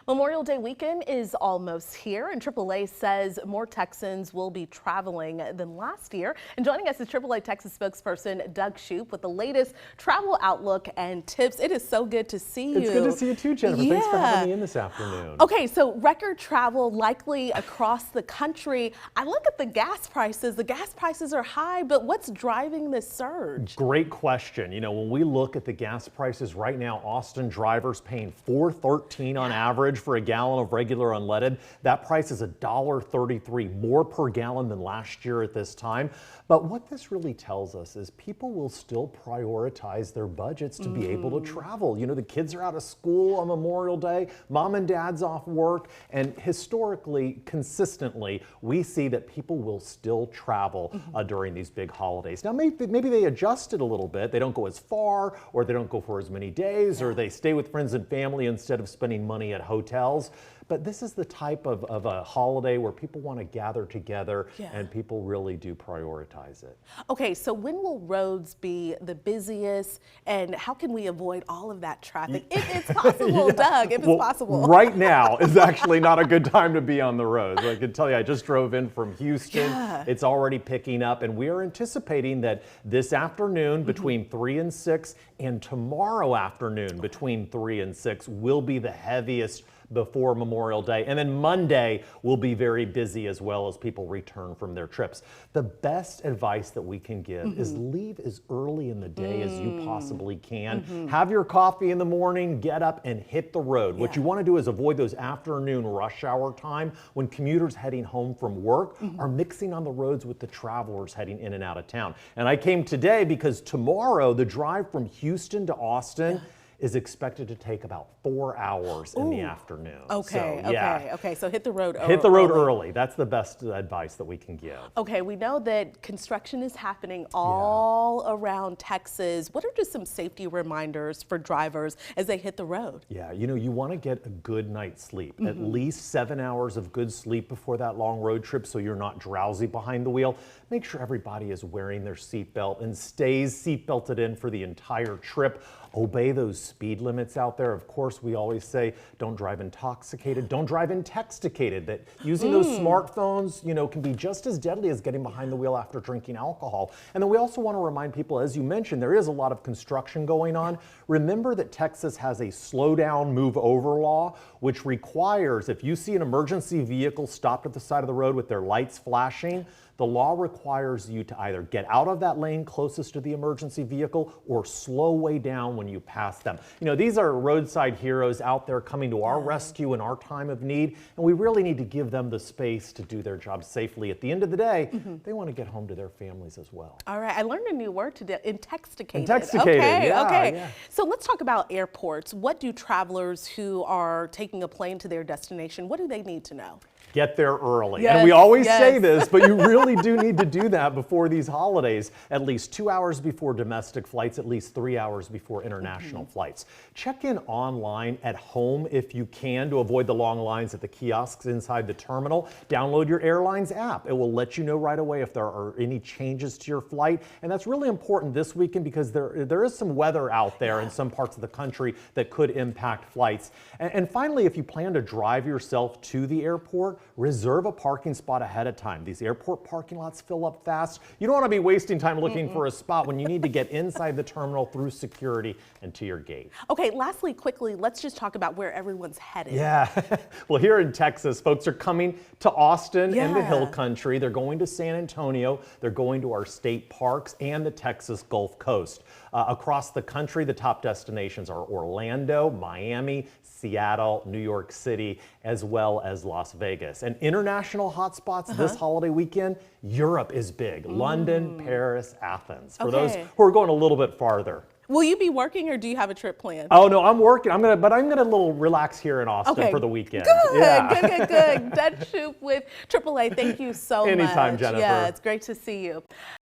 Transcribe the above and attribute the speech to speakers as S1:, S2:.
S1: Memorial Day weekend is almost here, and AAA says more Texans will be traveling than last year. And joining us is AAA Texas spokesperson Doug Shupe with the latest travel outlook and tips. It is so good to see you.
S2: It's good to see you too, Jennifer.
S1: Yeah.
S2: Thanks for having me in this afternoon.
S1: Okay, so record travel likely across the country. I look at the gas prices. The gas prices are high, but what's driving this surge?
S2: Great question. You know, when we look at the gas prices right now, Austin drivers paying $4.13 on average for a gallon of regular unleaded. That price is $1.33 more per gallon than last year at this time. But what this really tells us is people will still prioritize their budgets to be able to travel. You know, the kids are out of school on Memorial Day, mom and dad's off work, and historically, consistently, we see that people will still travel during these big holidays. Now, maybe they adjust it a little bit. They don't go as far, or they don't go for as many days, or they stay with friends and family instead of spending money at hotels. But this is the type of a holiday where people want to gather together, and people really do prioritize it.
S1: Okay, so when will roads be the busiest, and how can we avoid all of that traffic? If it's possible, Doug, if it's possible.
S2: Right now is actually not a good time to be on the roads. I can tell you, I just drove in from Houston. It's already picking up, and we are anticipating that this afternoon between 3 and 6 and tomorrow afternoon between 3 and 6 will be the heaviest before Memorial Day. And then Monday will be very busy as well as people return from their trips. The best advice that we can give is leave as early in the day as you possibly can. Have your coffee in the morning, get up and hit the road. What you want to do is avoid those afternoon rush hour time when commuters heading home from work are mixing on the roads with the travelers heading in and out of town. And I came today because tomorrow the drive from Houston to Austin is expected to take about 4 hours in the afternoon.
S1: Okay,
S2: so,
S1: okay, so hit the road early.
S2: Hit the road early. That's the best advice that we can give.
S1: Okay, we know that construction is happening all around Texas. What are just some safety reminders for drivers as they hit the road?
S2: Yeah, you know, you want to get a good night's sleep, at least 7 hours of good sleep before that long road trip so you're not drowsy behind the wheel. Make sure everybody is wearing their seatbelt and stays seatbelted in for the entire trip. Obey those speed limits out there. Of course, we always say don't drive intoxicated, don't drive intoxicated. That using those smartphones, you know, can be just as deadly as getting behind the wheel after drinking alcohol. And then we also want to remind people, as you mentioned, there is a lot of construction going on. Remember that Texas has a slow down, move over law, which requires if you see an emergency vehicle stopped at the side of the road with their lights flashing, the law requires you to either get out of that lane closest to the emergency vehicle or slow way down when you pass them. You know, these are roadside heroes out there coming to our rescue in our time of need, and we really need to give them the space to do their job safely. At the end of the day, they want to get home to their families as well.
S1: All right, I learned a new word today, intoxicated.
S2: Intoxicated,
S1: Okay.
S2: yeah.
S1: So let's talk about airports. What do travelers who are taking a plane to their destination, what do they need to know?
S2: Get there early. And we always say this, but you really do need to do that before these holidays, at least 2 hours before domestic flights, at least 3 hours before international flights. Check in online at home if you can to avoid the long lines at the kiosks inside the terminal. Download your airline's app. It will let you know right away if there are any changes to your flight. And that's really important this weekend because there is some weather out there in some parts of the country that could impact flights. And finally, if you plan to drive yourself to the airport, reserve a parking spot ahead of time. These airport parking lots fill up fast. You don't want to be wasting time looking for a spot when you need to get inside the terminal through security and to your gate.
S1: Okay, lastly, quickly, let's just talk about where everyone's headed.
S2: Yeah, well, here in Texas, folks are coming to Austin and the Hill Country. They're going to San Antonio. They're going to our state parks and the Texas Gulf Coast. Across the country, the top destinations are Orlando, Miami, Seattle, New York City, as well as Las Vegas. And international hotspots this holiday weekend, Europe is big. London, Paris, Athens. For those who are going a little bit farther.
S1: Will you be working or do you have a trip planned?
S2: Oh no, I'm working. I'm gonna little relax here in Austin for the weekend.
S1: Good. Doug Shupe with AAA. Thank you so much.
S2: Anytime, Jennifer.
S1: Yeah, it's great to see you.